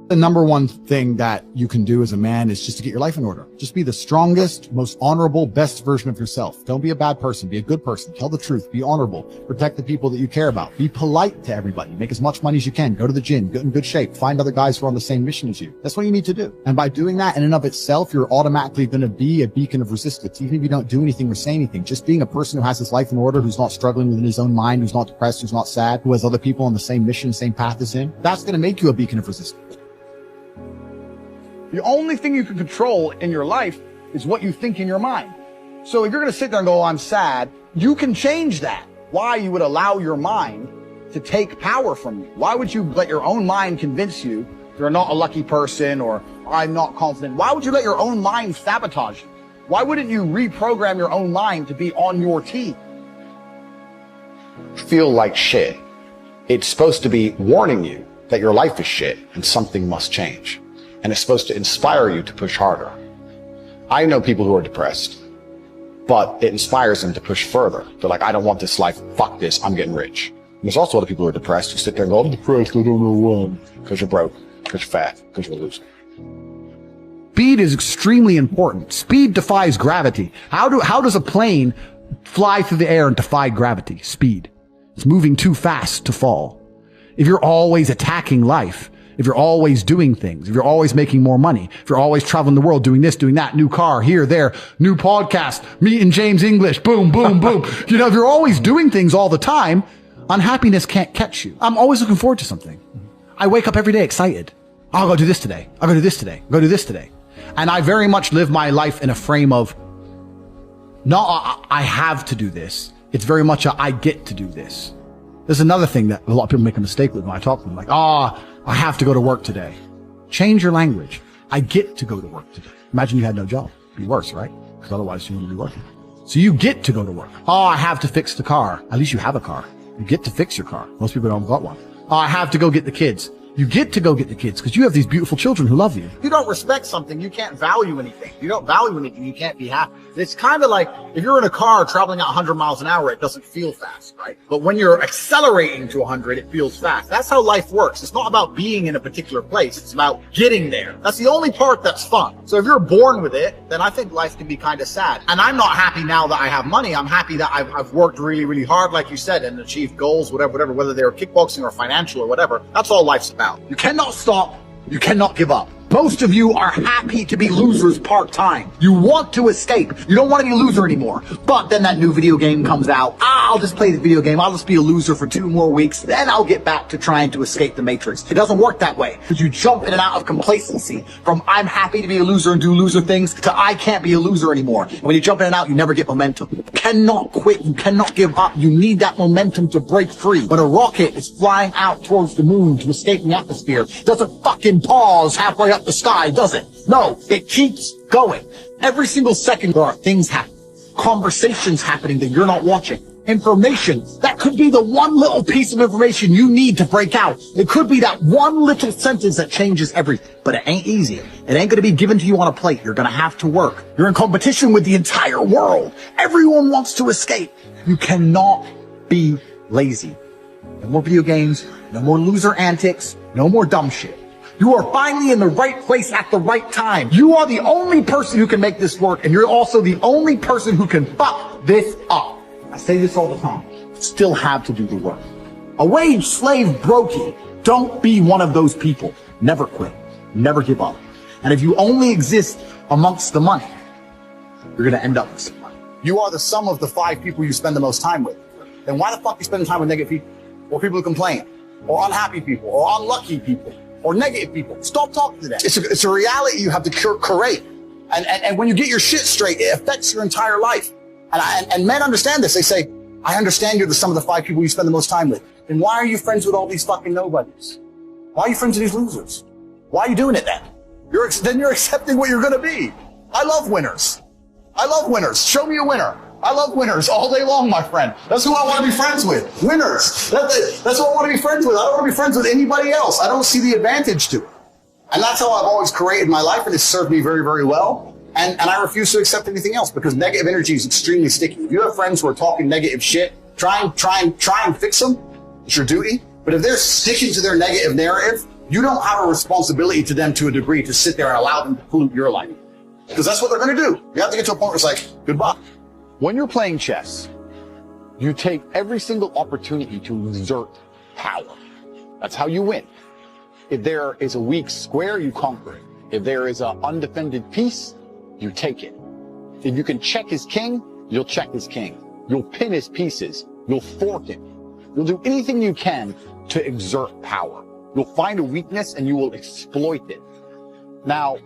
The number one thing that you can do as a man is just to get your life in order. Just be the strongest, most honorable, best version of yourself. Don't be a bad person. Be a good person. Tell the truth. Be honorable. Protect the people that you care about. Be polite to everybody. Make as much money as you can. Go to the gym. Get in good shape. Find other guys who are on the same mission as you. That's what you need to do. And by doing that in and of itself, you're automatically going to be a beacon of resistance. Even if you don't do anything or say anything, just being a person who has his life in order, who's not struggling within his own mind, who's not depressed, who's not sad, who has other people on the same mission, same path as him, that's going to make you a beacon of resistance. The only thing you can control in your life is what you think in your mind. So if you're going to sit there and go, oh, I'm sad, you can change that. Why you would allow your mind to take power from you? Why would you let your own mind convince you you're not a lucky person or I'm not confident? Why would you let your own mind sabotage you? Why wouldn't you reprogram your own mind to be on your team? Feel like shit. It's supposed to be warning you that your life is shit and something must change. And it's supposed to inspire you to push harder. I know people who are depressed, but it inspires them to push further. They're like, I don't want this life. Fuck this. I'm getting rich. And there's also other people who are depressed who sit there and go, I'm depressed. I don't know why. Because you're broke, because you're fat, because you're a loser. Speed is extremely important. Speed defies gravity. How does a plane fly through the air and defy gravity? Speed. It's moving too fast to fall. If you're always attacking life, if you're always doing things, if you're always making more money, if you're always traveling the world, doing this, doing that, new car, here, there, new podcast, meeting James English, boom, boom, boom. If you're always doing things all the time, unhappiness can't catch you. I'm always looking forward to something. I wake up every day excited. I'll go do this today. I'll go do this today. I'll go do this today. And I very much live my life in a frame of, not I have to do this. It's very much a I get to do this. There's another thing that a lot of people make a mistake with when I talk to them, like, I have to go to work today. Change your language. I get to go to work today. Imagine you had no job. It'd be worse, right? Because otherwise you wouldn't be working. So you get to go to work. I have to fix the car. At least you have a car. You get to fix your car. Most people don't got one. I have to go get the kids. You get to go get the kids because you have these beautiful children who love you. If you don't respect something, you can't value anything. If you don't value anything, you can't be happy. It's kind of like if you're in a car traveling at 100 miles an hour, it doesn't feel fast, right? But when you're accelerating to 100, it feels fast. That's how life works. It's not about being in a particular place. It's about getting there. That's the only part that's fun. So if you're born with it, then I think life can be kind of sad. And I'm not happy now that I have money. I'm happy that I've worked really, really hard, like you said, and achieved goals, whatever, whether they're kickboxing or financial or whatever. That's all life's about. You cannot stop. You cannot give up. Most of you are happy to be losers part-time. You want to escape. You don't want to be a loser anymore. But then that new video game comes out. I'll just play the video game. I'll just be a loser for 2 more weeks. Then I'll get back to trying to escape the matrix. It doesn't work that way. Because you jump in and out of complacency from I'm happy to be a loser and do loser things to I can't be a loser anymore. And when you jump in and out, you never get momentum. You cannot quit. You cannot give up. You need that momentum to break free. When a rocket is flying out towards the moon to escape the atmosphere, it doesn't fucking pause halfway up the sky, does it? No, it keeps going. Every single second there are things happening, conversations happening that you're not watching, information. That could be the one little piece of information you need to break out. It could be that one little sentence that changes everything. But it ain't easy. It ain't gonna be given to you on a plate. You're gonna have to work. You're in competition with the entire world. Everyone wants to escape. You cannot be lazy. No more video games, no more loser antics, no more dumb shit. You are finally in the right place at the right time. You are the only person who can make this work, and you're also the only person who can fuck this up. I say this all the time. Still have to do the work. A wage slave brokey. Don't be one of those people. Never quit. Never give up. And if you only exist amongst the money, you're gonna end up with some money. You are the sum of the 5 people you spend the most time with. Then why the fuck are you spending time with negative people? Or people who complain? Or unhappy people? Or unlucky people? Or negative people? Stop talking to them. It's a reality you have to curate. And when you get your shit straight, it affects your entire life. And men understand this. They say, I understand you're the sum of the 5 people you spend the most time with. Then why are you friends with all these fucking nobodies? Why are you friends with these losers? Why are you doing it then? Then you're accepting what you're gonna be. I love winners. I love winners. Show me a winner. I love winners all day long, my friend. That's who I want to be friends with. Winners. That's what I want to be friends with. I don't want to be friends with anybody else. I don't see the advantage to it. And that's how I've always created my life, and it's served me very, very well. And I refuse to accept anything else because negative energy is extremely sticky. If you have friends who are talking negative shit, try and fix them. It's your duty. But if they're sticking to their negative narrative, you don't have a responsibility to them to a degree to sit there and allow them to pollute your life. Because that's what they're going to do. You have to get to a point where it's like, goodbye. When you're playing chess, you take every single opportunity to exert power. That's how you win. If there is a weak square, you conquer it. If there is an undefended piece, you take it. If you can check his king, you'll check his king. You'll pin his pieces. You'll fork him. You'll do anything you can to exert power. You'll find a weakness and you will exploit it. Now,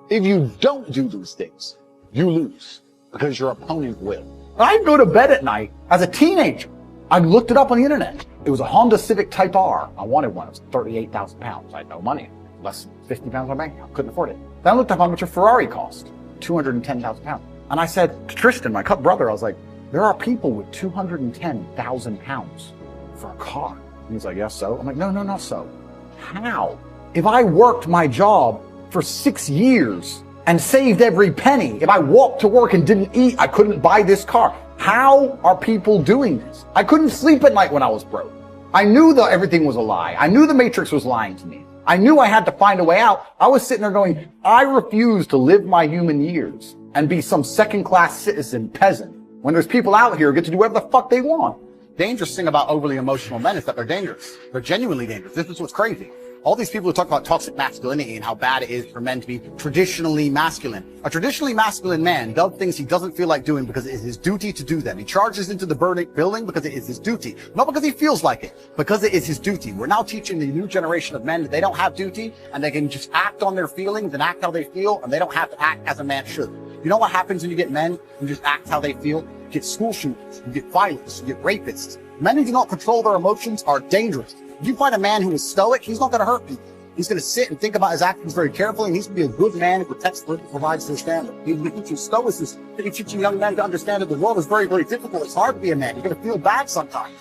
if you don't do these things, you lose because your opponent will. I'd go to bed at night as a teenager. I looked it up on the internet. It was a Honda Civic Type R. I wanted one. It was 38,000 pounds. I had no money. Less than 50 pounds on my bank account. Couldn't afford it. Then I looked up how much a Ferrari cost. 210,000 pounds. And I said to Tristan, my brother, I was like, there are people with 210,000 pounds for a car. And he's like, yes, so? I'm like, no, not so. How? If I worked my job for 6 years and saved every penny, if I walked to work and didn't eat, I couldn't buy this car. How are people doing this? I couldn't sleep at night when I was broke. I knew that everything was a lie. I knew the Matrix was lying to me. I knew I had to find a way out. I was sitting there going, I refuse to live my human years and be some second-class citizen peasant when there's people out here who get to do whatever the fuck they want. Dangerous thing about overly emotional men is that they're dangerous. They're genuinely dangerous. This is what's crazy. All these people who talk about toxic masculinity and how bad it is for men to be traditionally masculine. A traditionally masculine man does things he doesn't feel like doing because it is his duty to do them. He charges into the building because it is his duty. Not because he feels like it, because it is his duty. We're now teaching the new generation of men that they don't have duty and they can just act on their feelings and act how they feel, and they don't have to act as a man should. You know what happens when you get men who just act how they feel? You get school shooters, you get violence, you get rapists. Men who do not control their emotions are dangerous. If you find a man who is stoic, he's not going to hurt people. He's going to sit and think about his actions very carefully, and he's going to be a good man who protects and provides their standard. He's going to teach you stoicism. He's teaching young men to understand that the world is very, very difficult. It's hard to be a man. You're going to feel bad sometimes.